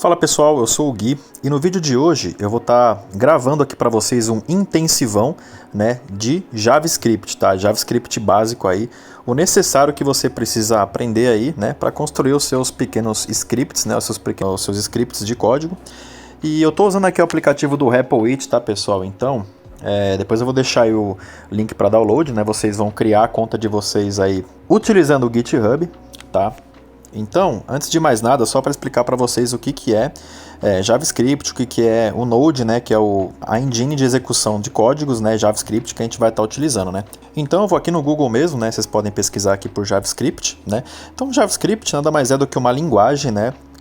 Fala pessoal, eu sou o Gui e no vídeo de hoje eu vou estar gravando aqui para vocês um intensivão, de JavaScript, tá? JavaScript básico aí, o necessário que você precisa aprender aí, para construir os seus pequenos scripts, os seus scripts de código. E eu estou usando aqui o aplicativo do RepoIt, tá pessoal? Então, depois eu vou deixar aí o link para download, vocês vão criar a conta de vocês aí utilizando o GitHub, tá? Então, antes de mais nada, só para explicar para vocês o que é JavaScript, o que é o Node, que é a engine de execução de códigos, JavaScript, que a gente vai estar utilizando, Então, eu vou aqui no Google mesmo, vocês podem pesquisar aqui por JavaScript, Então, JavaScript nada mais é do que uma linguagem,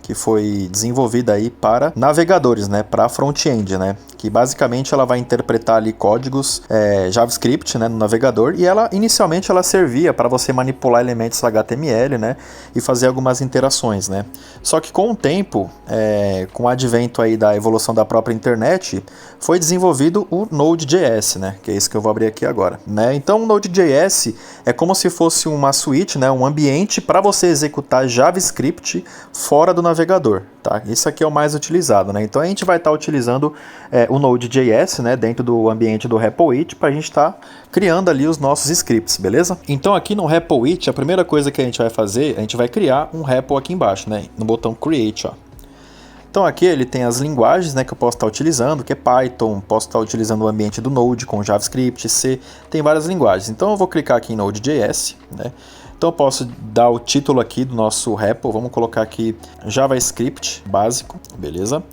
que foi desenvolvida aí para navegadores, para front-end, que basicamente ela vai interpretar ali códigos JavaScript, no navegador, e ela inicialmente ela servia para você manipular elementos HTML, e fazer algumas interações, Só que com o tempo, com o advento aí da evolução da própria internet, foi desenvolvido o Node.js, que é isso que eu vou abrir aqui agora, Então o Node.js é como se fosse uma suíte, um ambiente para você executar JavaScript fora do navegador, tá? Isso aqui é o mais utilizado, Então a gente vai estar utilizando o Node.js, dentro do ambiente do RepoIt, para a gente estar criando ali os nossos scripts, beleza? Então aqui no RepoIt, a primeira coisa que a gente vai fazer, a gente vai criar um repo aqui embaixo, no botão Create, ó. Então aqui ele tem as linguagens, que eu posso estar utilizando, que é Python, posso estar utilizando o ambiente do Node com JavaScript, C, tem várias linguagens. Então eu vou clicar aqui em Node.js, Então eu posso dar o título aqui do nosso repo, vamos colocar aqui JavaScript básico, beleza?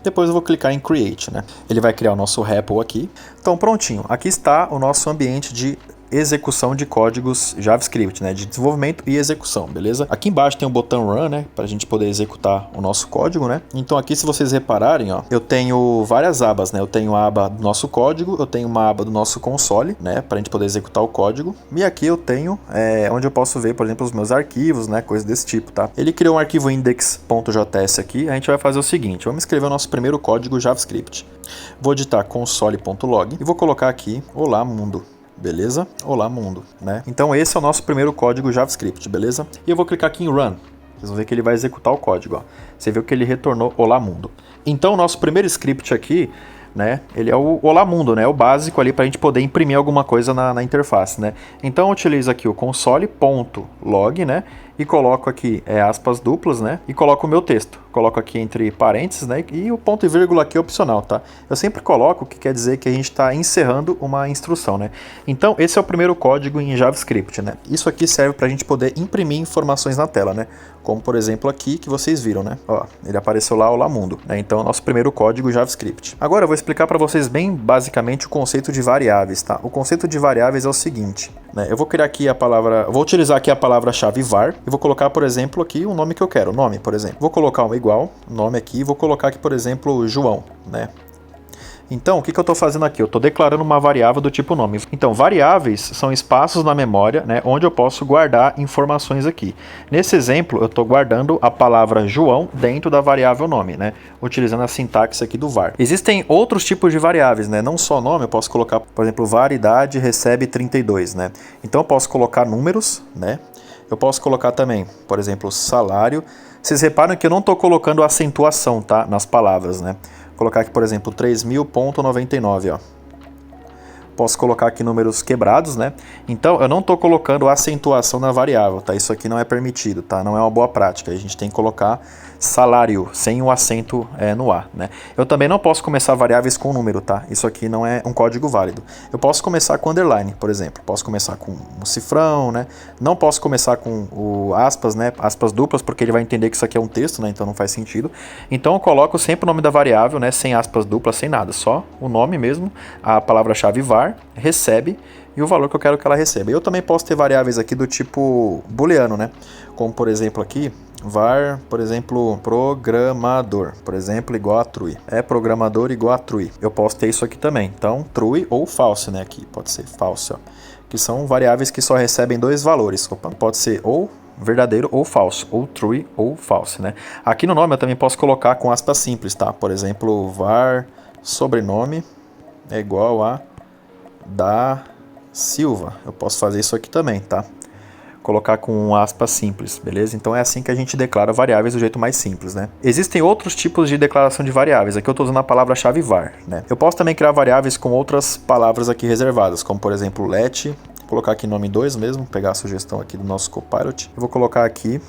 Depois eu vou clicar em Create, Ele vai criar o nosso repo aqui. Então prontinho, aqui está o nosso ambiente de execução de códigos JavaScript, de desenvolvimento e execução, beleza? Aqui embaixo tem o botão Run, para a gente poder executar o nosso código, Então aqui, se vocês repararem, ó, eu tenho várias abas, Eu tenho a aba do nosso código, eu tenho uma aba do nosso console, para a gente poder executar o código, e aqui eu tenho onde eu posso ver, por exemplo, os meus arquivos, coisas desse tipo, tá? Ele criou um arquivo index.js aqui, a gente vai fazer o seguinte, vamos escrever o nosso primeiro código JavaScript. Vou editar console.log e vou colocar aqui olá mundo. Beleza? Olá mundo, Então esse é o nosso primeiro código JavaScript, beleza? E eu vou clicar aqui em Run. Vocês vão ver que ele vai executar o código, ó. Você viu que ele retornou olá mundo. Então o nosso primeiro script aqui, ele é o olá mundo, o básico ali para a gente poder imprimir alguma coisa na interface, Então eu utilizo aqui o console.log, e coloco aqui aspas duplas, e coloco o meu texto. Coloco aqui entre parênteses, e o ponto e vírgula aqui é opcional, tá? Eu sempre coloco o que quer dizer que a gente está encerrando uma instrução, Então esse é o primeiro código em JavaScript, Isso aqui serve para a gente poder imprimir informações na tela, Como por exemplo aqui que vocês viram, Ó, ele apareceu lá, olá mundo, Então é o nosso primeiro código JavaScript. Agora eu vou explicar para vocês bem basicamente o conceito de variáveis, tá? O conceito de variáveis é o seguinte, Eu vou criar aqui vou utilizar aqui a palavra-chave var e vou colocar, por exemplo, aqui o nome que eu quero, nome, por exemplo. Vou colocar uma igual, nome aqui, e vou colocar aqui, por exemplo, João, Então, o que eu estou fazendo aqui? Eu estou declarando uma variável do tipo nome. Então, variáveis são espaços na memória, onde eu posso guardar informações aqui. Nesse exemplo, eu estou guardando a palavra João dentro da variável nome, utilizando a sintaxe aqui do var. Existem outros tipos de variáveis, Não só nome, eu posso colocar, por exemplo, var idade recebe 32, Então, eu posso colocar números, Eu posso colocar também, por exemplo, salário. Vocês reparam que eu não estou colocando acentuação, tá, nas palavras, Vou colocar aqui, por exemplo, 3.000.99, ó. Posso colocar aqui números quebrados, Então, eu não estou colocando acentuação na variável, tá? Isso aqui não é permitido, tá? Não é uma boa prática. A gente tem que colocar salário, sem o acento no A, Eu também não posso começar variáveis com número, tá? Isso aqui não é um código válido. Eu posso começar com underline, por exemplo. Posso começar com um cifrão, Não posso começar com o aspas, Aspas duplas, porque ele vai entender que isso aqui é um texto, Então não faz sentido. Então eu coloco sempre o nome da variável, sem aspas duplas, sem nada. Só o nome mesmo, a palavra-chave var, recebe e o valor que eu quero que ela receba. Eu também posso ter variáveis aqui do tipo booleano, Como por exemplo aqui, var, por exemplo, programador, por exemplo, igual a true. É programador igual a true. Eu posso ter isso aqui também. Então, true ou false, aqui pode ser false, ó. Que são variáveis que só recebem dois valores. Opa, pode ser ou verdadeiro ou falso, ou true ou false, Aqui no nome eu também posso colocar com aspas simples, tá? Por exemplo, var sobrenome é igual a da Silva. Eu posso fazer isso aqui também, tá? colocar com um aspas simples, beleza? Então é assim que a gente declara variáveis do jeito mais simples, né? Existem outros tipos de declaração de variáveis. Aqui eu estou usando a palavra-chave var, né? Eu posso também criar variáveis com outras palavras aqui reservadas, como por exemplo let, vou colocar aqui nome 2 mesmo, pegar a sugestão aqui do nosso Copilot. Eu vou colocar aqui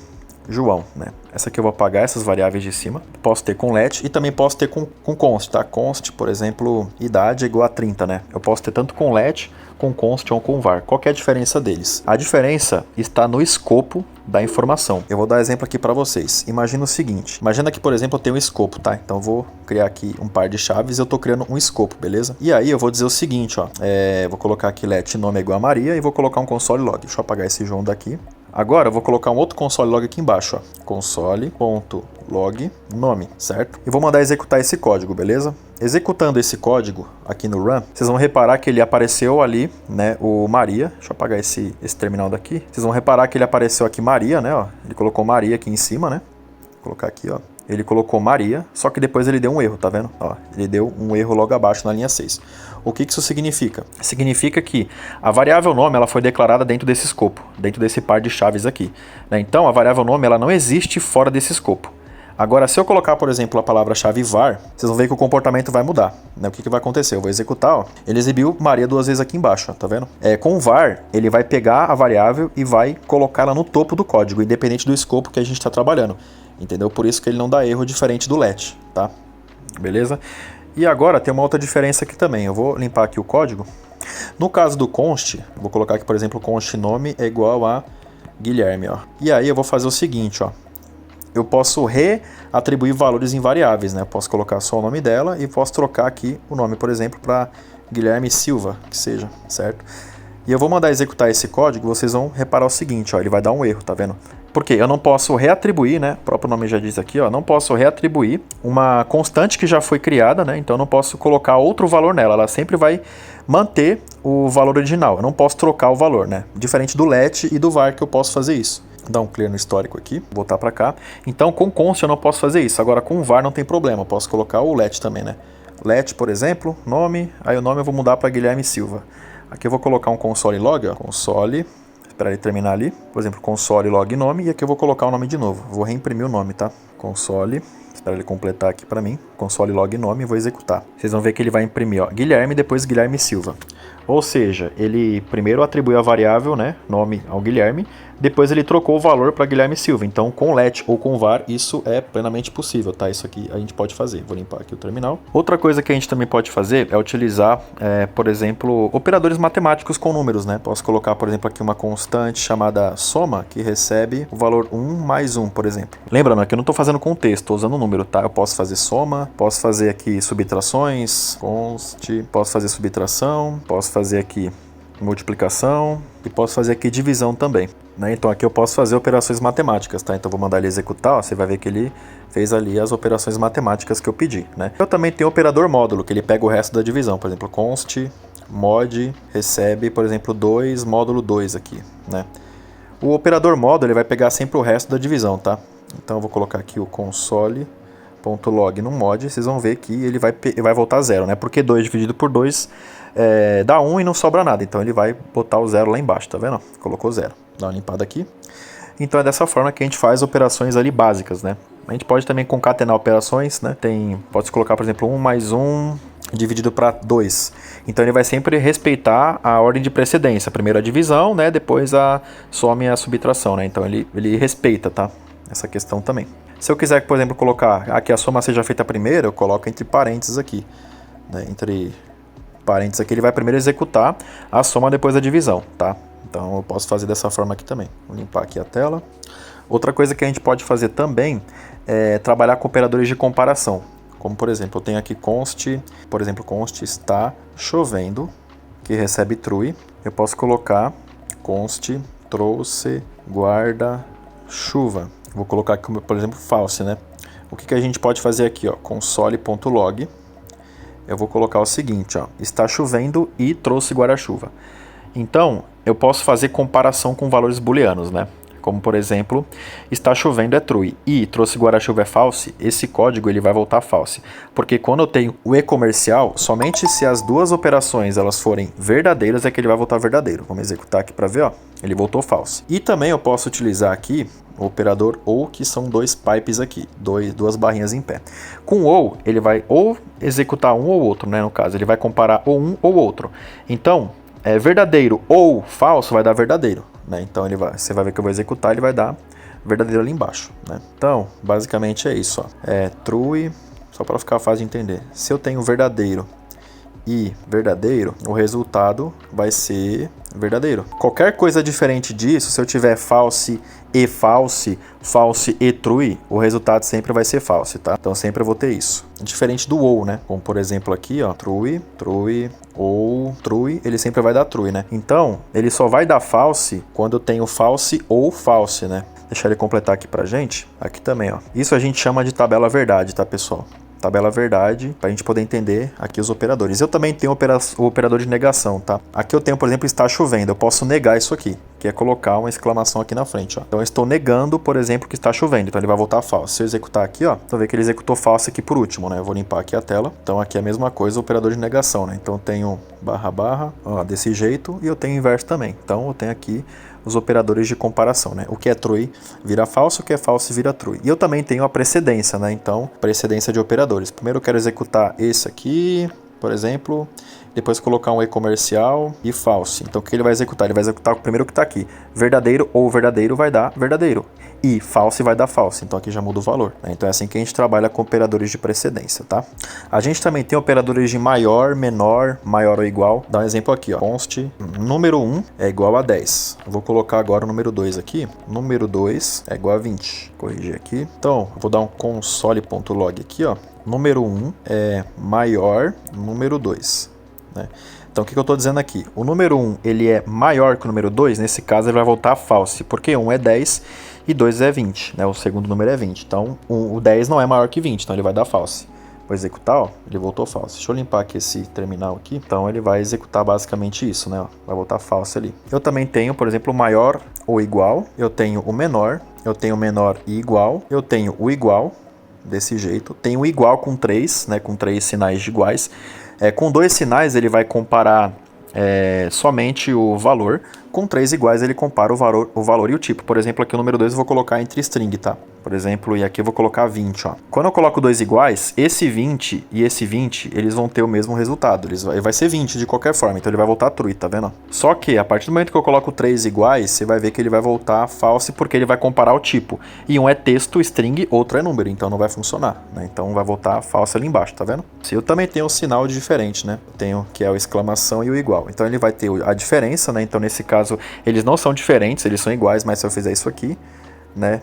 João, né? Essa aqui eu vou apagar essas variáveis de cima. Posso ter com let e também posso ter com const, tá? Const, por exemplo, idade é igual a 30, né? Eu posso ter tanto com let, com const ou com var. Qual que é a diferença deles? A diferença está no escopo da informação. Eu vou dar exemplo aqui para vocês. Imagina o seguinte. Imagina que, por exemplo, eu tenho um escopo, tá? Então eu vou criar aqui um par de chaves e eu tô criando um escopo, beleza? E aí eu vou dizer o seguinte, ó. Vou colocar aqui let nome é igual a Maria e vou colocar um console log. Deixa eu apagar esse João daqui. Agora eu vou colocar um outro console log aqui embaixo, ó. Console.log nome, certo? E vou mandar executar esse código, beleza? Executando esse código aqui no run, vocês vão reparar que ele apareceu ali, né, o Maria. Deixa eu apagar esse terminal daqui. Vocês vão reparar que ele apareceu aqui Maria, né, ó. Ele colocou Maria aqui em cima, né? Vou colocar aqui, ó. Ele colocou Maria, só que depois ele deu um erro, tá vendo? Ó, ele deu um erro logo abaixo na linha 6. O que isso significa? Significa que a variável nome ela foi declarada dentro desse escopo, dentro desse par de chaves aqui, né? Então a variável nome ela não existe fora desse escopo. Agora, se eu colocar, por exemplo, a palavra-chave var, vocês vão ver que o comportamento vai mudar, né? O que vai acontecer? Eu vou executar, ó. Ele exibiu Maria 2 vezes aqui embaixo, ó, tá vendo? Com o var, ele vai pegar a variável e vai colocá-la no topo do código, independente do escopo que a gente está trabalhando. Entendeu? Por isso que ele não dá erro diferente do let, tá? Beleza? E agora tem uma outra diferença aqui também. Eu vou limpar aqui o código. No caso do const, vou colocar aqui, por exemplo, const nome é igual a Guilherme, ó. E aí eu vou fazer o seguinte, ó. Eu posso reatribuir valores em variáveis, né? Eu posso colocar só o nome dela e posso trocar aqui o nome, por exemplo, para Guilherme Silva, que seja, certo? E eu vou mandar executar esse código, vocês vão reparar o seguinte, ó, ele vai dar um erro, tá vendo? Porque eu não posso reatribuir, né? O próprio nome já diz aqui, ó, não posso reatribuir uma constante que já foi criada, né? Então eu não posso colocar outro valor nela, ela sempre vai manter o valor original. Eu não posso trocar o valor, né? Diferente do let e do var que eu posso fazer isso. Vou dar um clear no histórico aqui, voltar para cá. Então com const eu não posso fazer isso. Agora com var não tem problema, eu posso colocar o let também, né? Let, por exemplo, nome, aí o nome eu vou mudar para Guilherme Silva. Aqui eu vou colocar um console log, ó, console, esperar ele terminar ali, por exemplo, console log nome, e aqui eu vou colocar o nome de novo, vou reimprimir o nome, tá? Console, esperar ele completar aqui para mim, console log nome e vou executar. Vocês vão ver que ele vai imprimir, ó, Guilherme, depois Guilherme Silva. Ou seja, ele primeiro atribuiu a variável, né, nome ao Guilherme, depois ele trocou o valor para Guilherme Silva. Então, com let ou com var, isso é plenamente possível, tá? Isso aqui a gente pode fazer. Vou limpar aqui o terminal. Outra coisa que a gente também pode fazer é utilizar, por exemplo, operadores matemáticos com números, né? Posso colocar, por exemplo, aqui uma constante chamada soma, que recebe o valor 1 mais 1, por exemplo. Lembrando que eu não estou fazendo com texto, estou usando número, tá? Eu posso fazer soma, posso fazer aqui subtrações, const, posso fazer subtração, posso fazer aqui multiplicação e posso fazer aqui divisão também, né? Então aqui eu posso fazer operações matemáticas, tá? Então vou mandar ele executar, ó, você vai ver que ele fez ali as operações matemáticas que eu pedi, né? Eu também tenho o operador módulo, que ele pega o resto da divisão, por exemplo, const mod recebe, por exemplo, 2 módulo 2 aqui, né? O operador módulo ele vai pegar sempre o resto da divisão, tá? Então eu vou colocar aqui o console.log no mod, vocês vão ver que ele vai voltar a 0, né? Porque 2 dividido por 2 dá 1 e não sobra nada, então ele vai botar o 0 lá embaixo, tá vendo? Colocou 0. Dá uma limpada aqui. Então é dessa forma que a gente faz operações ali básicas, né? A gente pode também concatenar operações, né? Pode colocar, por exemplo, 1 mais 1 dividido para 2. Então ele vai sempre respeitar a ordem de precedência. Primeiro a divisão, né? Depois a soma e a subtração, né? Então ele respeita, tá? Essa questão também. Se eu quiser, por exemplo, colocar que a soma seja feita primeiro, eu coloco entre parênteses aqui, né? Entre parênteses aqui ele vai primeiro executar a soma depois da divisão, tá? Então eu posso fazer dessa forma aqui também. Vou limpar aqui a tela. Outra coisa que a gente pode fazer também é trabalhar com operadores de comparação. Como por exemplo, eu tenho aqui const, por exemplo, const está chovendo, que recebe true. Eu posso colocar const trouxe guarda-chuva. Vou colocar aqui, por exemplo, false, né? O que a gente pode fazer aqui, ó, console.log. Eu vou colocar o seguinte, ó, está chovendo e trouxe guarda-chuva. Então, eu posso fazer comparação com valores booleanos, né? Como, por exemplo, está chovendo é true e trouxe guarda-chuva é false, esse código ele vai voltar false. Porque quando eu tenho o e-comercial, somente se as duas operações elas forem verdadeiras é que ele vai voltar verdadeiro. Vamos executar aqui para ver, ó. Ele voltou false. E também eu posso utilizar aqui o operador OU, que são dois pipes aqui, duas barrinhas em pé. Com o OU, ele vai ou executar um ou outro, né? No caso, ele vai comparar ou um ou outro. Então, verdadeiro ou falso vai dar verdadeiro, né? Então você vai ver que eu vou executar, ele vai dar verdadeiro ali embaixo, né? Então, basicamente é isso, ó. True, só para ficar fácil de entender. Se eu tenho verdadeiro e verdadeiro, o resultado vai ser verdadeiro. Qualquer coisa diferente disso, se eu tiver false e false, false e true, o resultado sempre vai ser false, tá? Então sempre eu vou ter isso. Diferente do ou, né? Como por exemplo aqui, ó, true, true, ou true, ele sempre vai dar true, né? Então, ele só vai dar false quando eu tenho false ou false, né? Deixar ele completar aqui pra gente. Aqui também, ó. Isso a gente chama de tabela verdade, tá, pessoal? Tabela verdade, para a gente poder entender aqui os operadores. Eu também tenho o operador de negação, tá? Aqui eu tenho, por exemplo, está chovendo. Eu posso negar isso aqui, que é colocar uma exclamação aqui na frente, ó. Então eu estou negando, por exemplo, que está chovendo. Então ele vai voltar falso. Se eu executar aqui, ó, você vê que ele executou falso aqui por último, né? Eu vou limpar aqui a tela. Então aqui é a mesma coisa, o operador de negação, né? Então eu tenho barra, barra, ó, desse jeito, e eu tenho inverso também. Então eu tenho aqui os operadores de comparação, né? O que é true vira falso, o que é falso vira true. E eu também tenho a precedência, né? Então, precedência de operadores. Primeiro eu quero executar esse aqui, por exemplo, depois colocar um e-comercial e false. Então, o que ele vai executar? Ele vai executar o primeiro que está aqui. Verdadeiro ou verdadeiro vai dar verdadeiro. E false vai dar false. Então, aqui já muda o valor, né? Então, é assim que a gente trabalha com operadores de precedência, tá? A gente também tem operadores de maior, menor, maior ou igual. Dá um exemplo aqui, ó. Const número 1 é igual a 10. Eu vou colocar agora o número 2 aqui. Número 2 é igual a 20. Corrigir aqui. Então, eu vou dar um console.log aqui, ó. Número 1 é maior número 2, né? Então, o que eu estou dizendo aqui? O número 1 ele é maior que o número 2, nesse caso ele vai voltar false, porque 1 é 10 e 2 é 20, né? O segundo número é 20, então o 10 não é maior que 20, então ele vai dar false. Vou executar, ó, ele voltou false. Deixa eu limpar aqui esse terminal aqui. Então ele vai executar basicamente isso, né? Ó, vai voltar false ali. Eu também tenho, por exemplo, o maior ou igual, eu tenho o menor, eu tenho o menor e igual, eu tenho o igual, desse jeito. Tem o igual com 3, né, com 3 sinais de iguais. Com 2 sinais ele vai comparar somente o valor. Com 3 iguais ele compara o valor e o tipo. Por exemplo, aqui o número 2 eu vou colocar entre string, tá? Por exemplo, e aqui eu vou colocar 20, ó. Quando eu coloco 2 iguais, esse 20 e esse 20, eles vão ter o mesmo resultado. Vai ser 20 de qualquer forma, então ele vai voltar true, tá vendo? Só que, a partir do momento que eu coloco 3 iguais, você vai ver que ele vai voltar false, porque ele vai comparar o tipo. E um é texto, string, outro é número, então não vai funcionar, né? Então vai voltar false ali embaixo, tá vendo? Eu também tenho um sinal diferente, né? Tenho que é o exclamação e o igual. Então ele vai ter a diferença, né? Então nesse caso, eles não são diferentes, eles são iguais, mas se eu fizer isso aqui, né,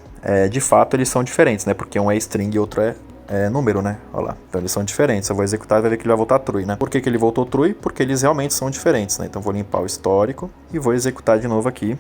de fato eles são diferentes, né, porque um é string e outro é número, né, olha lá, então eles são diferentes. Eu vou executar e vai ver que ele vai voltar true, né. Por que ele voltou true? Porque eles realmente são diferentes, né, então vou limpar o histórico e vou executar de novo aqui,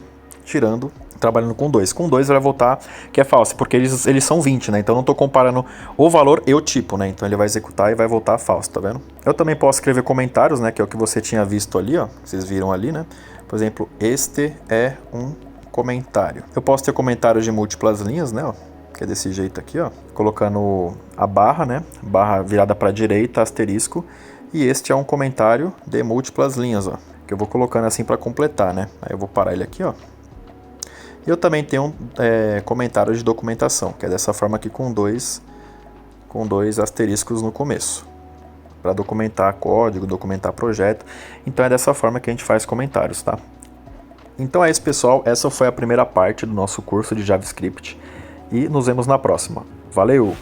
trabalhando com 2. Com 2 ele vai voltar que é false, porque eles são 20, né, então eu não estou comparando o valor e o tipo, né, então ele vai executar e vai voltar false, tá vendo? Eu também posso escrever comentários, né, que é o que você tinha visto ali, ó, vocês viram ali, né, por exemplo, este é um comentário. Eu posso ter comentários de múltiplas linhas, né, ó, que é desse jeito aqui, ó, colocando a barra, né, barra virada para a direita, asterisco, e este é um comentário de múltiplas linhas, ó, que eu vou colocando assim para completar, né, aí eu vou parar ele aqui, ó. E eu também tenho comentários de documentação, que é dessa forma aqui com dois asteriscos no começo, para documentar código, documentar projeto. Então é dessa forma que a gente faz comentários, tá? Então é isso, pessoal, essa foi a primeira parte do nosso curso de JavaScript e nos vemos na próxima. Valeu!